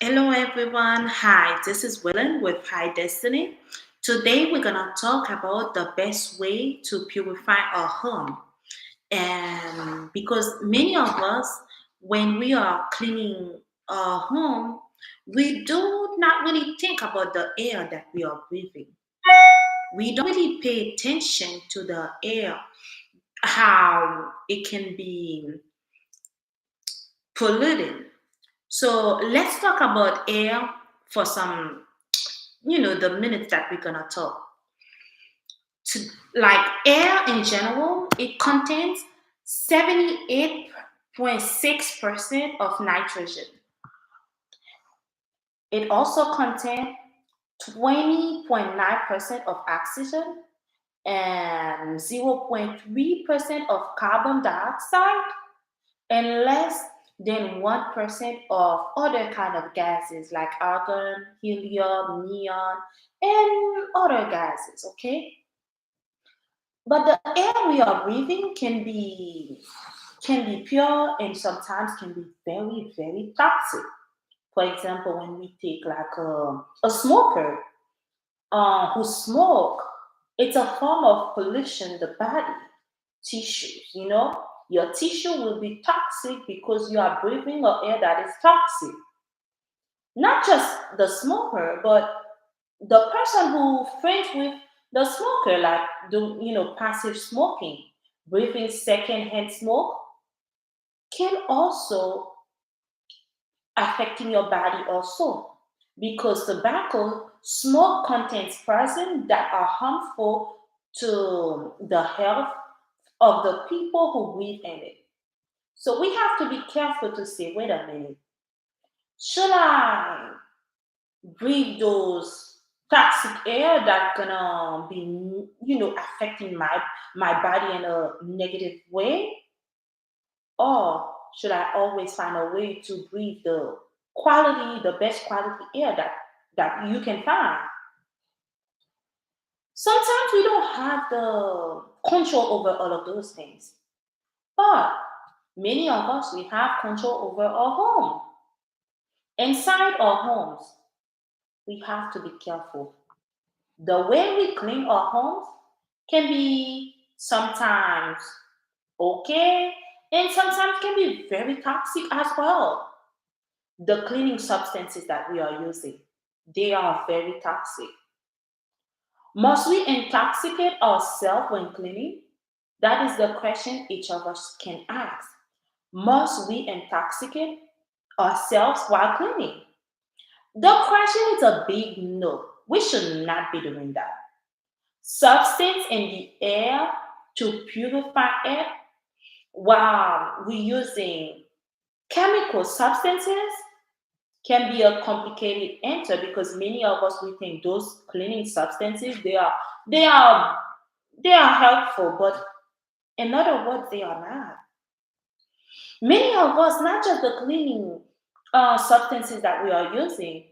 Hello everyone. Hi, this is Willen with High Destiny. Today we're gonna talk about the best way to purify our home. And because many of us, when we are cleaning our home, we do not really think about the air that we are breathing. We don't really pay attention to the air, how it can be polluted. So let's talk about air for some the minutes that we're gonna talk. To, like air in general, it contains 78.6% of nitrogen. It also contains 20.9% of oxygen and 0.3% of carbon dioxide and less than 1% of other kind of gases like argon, helium, neon, and other gases, okay? But the air we are breathing can be pure and sometimes can be very, very toxic. For example, when we take like a smoker who smoke, it's a form of pollution the body, tissues, Your tissue will be toxic because you are breathing an air that is toxic. Not just the smoker, but the person who friends with the smoker, like passive smoking, breathing secondhand smoke, can also affecting your body also because tobacco smoke contains present that are harmful to the health of the people who breathe in it. So we have to be careful to say, wait a minute, should I breathe those toxic air that gonna be affecting my body in a negative way, or should I always find a way to breathe the best quality air that you can find? Sometimes we don't have the control over all of those things, but many of us we have control over our home. Inside our homes, we have to be careful. The way we clean our homes can be sometimes okay and sometimes can be very toxic as well. The cleaning substances that we are using, they are very toxic. Must we intoxicate ourselves when cleaning? That is the question each of us can ask. Must we intoxicate ourselves while cleaning? The question is a big no. We should not be doing that. Substance in the air to purify it while we're using chemical substances can be a complicated answer because many of us we think those cleaning substances they are they are helpful, but in other words, they are not. Many of us, not just the cleaning substances that we are using.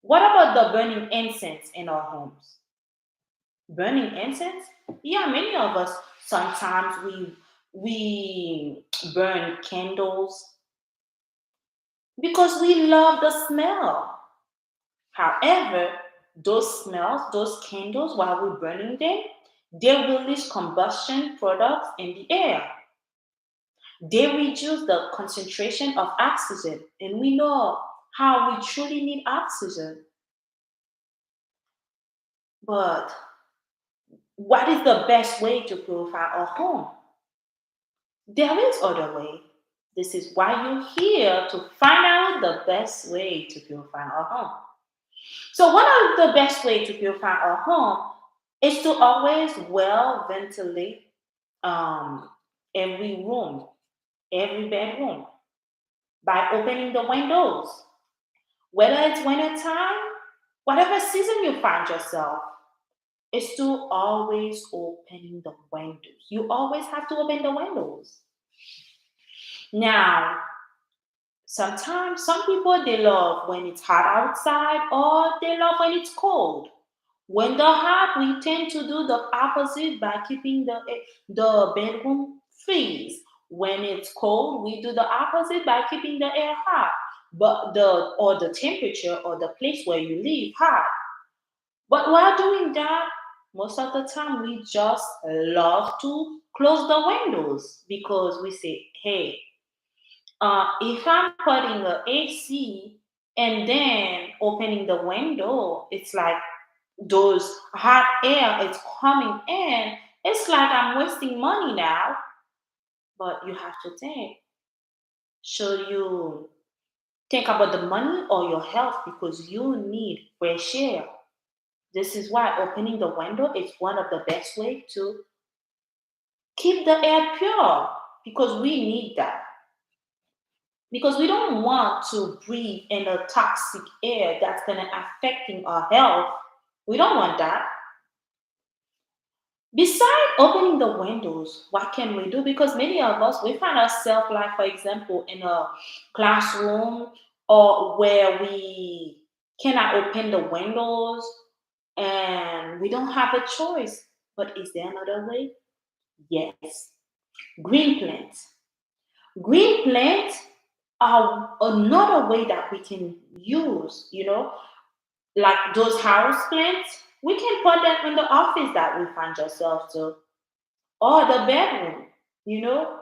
What about the burning incense in our homes? Burning incense? Yeah, many of us sometimes we burn candles because we love the smell. However, those smells, those candles, while we're burning them, they release combustion products in the air. They reduce the concentration of oxygen, and we know how we truly need oxygen. But what is the best way to purify our home? There is other way. This is why you're here to find out the best way to purify our home. So one of the best way to purify our home is to always well ventilate um, every room, every bedroom by opening the windows. Whether it's winter time, whatever season you find yourself, is to always opening the windows. You always have to open the windows. Now, sometimes some people they love when it's hot outside or they love when it's cold. When they're hot, we tend to do the opposite by keeping the bedroom freeze. When it's cold, we do the opposite by keeping the air hot. but the temperature or the place where you live hot. But while doing that, most of the time we just love to close the windows because we say, hey, if I'm putting the AC and then opening the window, it's like those hot air is coming in. It's like I'm wasting money now. But you have to think, should you think about the money or your health because you need fresh air? This is why opening the window is one of the best way to keep the air pure because we need that. Because we don't want to breathe in a toxic air that's gonna affecting our health. We don't want that. Besides opening the windows, what can we do? Because many of us we find ourselves, like for example, in a classroom or where we cannot open the windows and we don't have a choice. But is there another way? Yes. Green plants. Green plants are another way that we can use, like those house plants. We can put them in the office that we find ourselves to, or the bedroom, you know.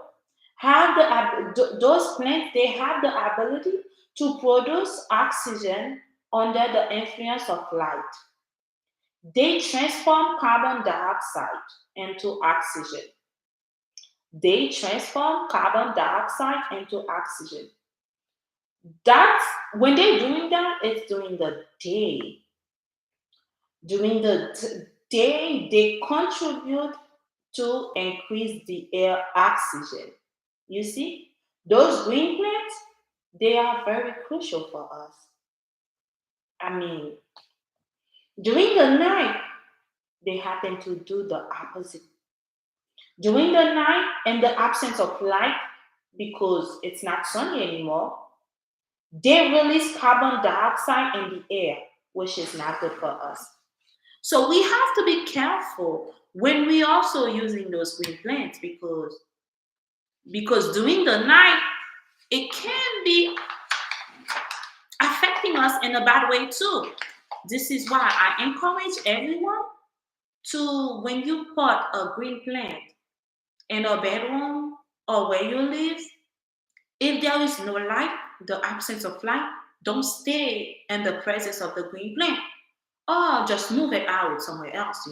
Those plants, they have the ability to produce oxygen under the influence of light. They transform carbon dioxide into oxygen. They transform carbon dioxide into oxygen. That's when they're doing that, it's during the day. During the day, they contribute to increase the air oxygen. You see, those green plants, they are very crucial for us. I mean, during the night, they happen to do the opposite. During the night, in the absence of light, because it's not sunny anymore, they release carbon dioxide in the air, which is not good for us. So we have to be careful when we also using those green plants because during the night it can be affecting us in a bad way too. This is why I encourage everyone to, when you put a green plant in a bedroom or where you live, if there is no light, the absence of light, don't stay in the presence of the green plant. Or just move it out somewhere else.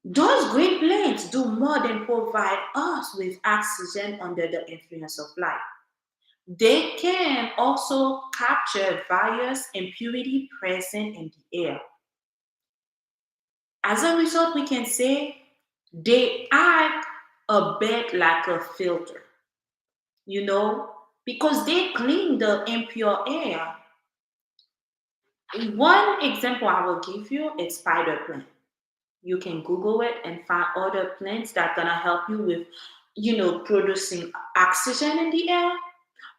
Those green plants do more than provide us with oxygen under the influence of light. They can also capture various impurity present in the air. As a result, we can say they act a bit like a filter, you know, because they clean the impure air. One example I will give you is spider plant. You can Google it and find other plants that are gonna help you with, producing oxygen in the air.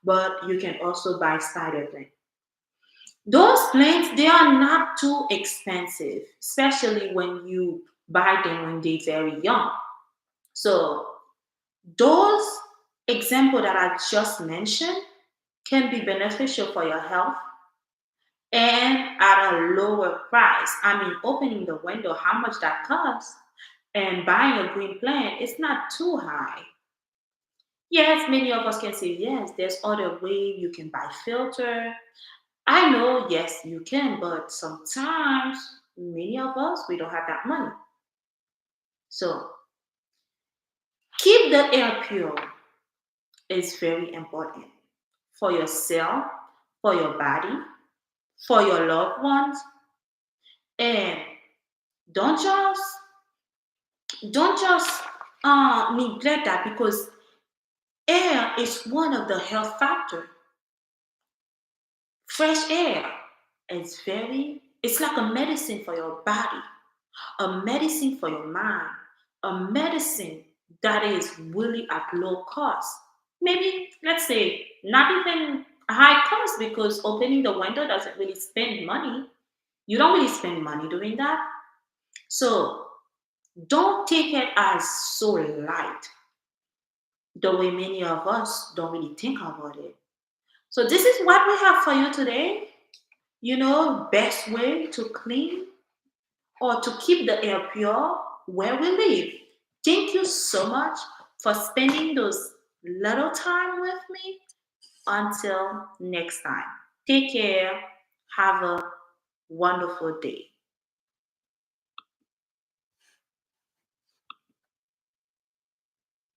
But you can also buy spider plant. Those plants, they are not too expensive, especially when you buy them when they're very young. So those example that I just mentioned can be beneficial for your health and at a lower price. I mean, opening the window, how much that costs, and buying a green plant, it's not too high. Yes, many of us can say, yes, there's other way you can buy filter. I know, yes, you can, but sometimes many of us, we don't have that money. So keep the air pure is very important for yourself, for your body, for your loved ones, and don't just don't just neglect that because air is one of the health factor. Fresh air is it's like a medicine for your body, a medicine for your mind, a medicine that is really at low cost. Maybe let's say not even high cost because opening the window doesn't really spend money. You don't really spend money doing that. So don't take it as so light the way many of us don't really think about it. So this is what we have for you today. Best way to clean or to keep the air pure where we live. Thank you so much for spending those little time with me. Until next time, take care. Have a wonderful day.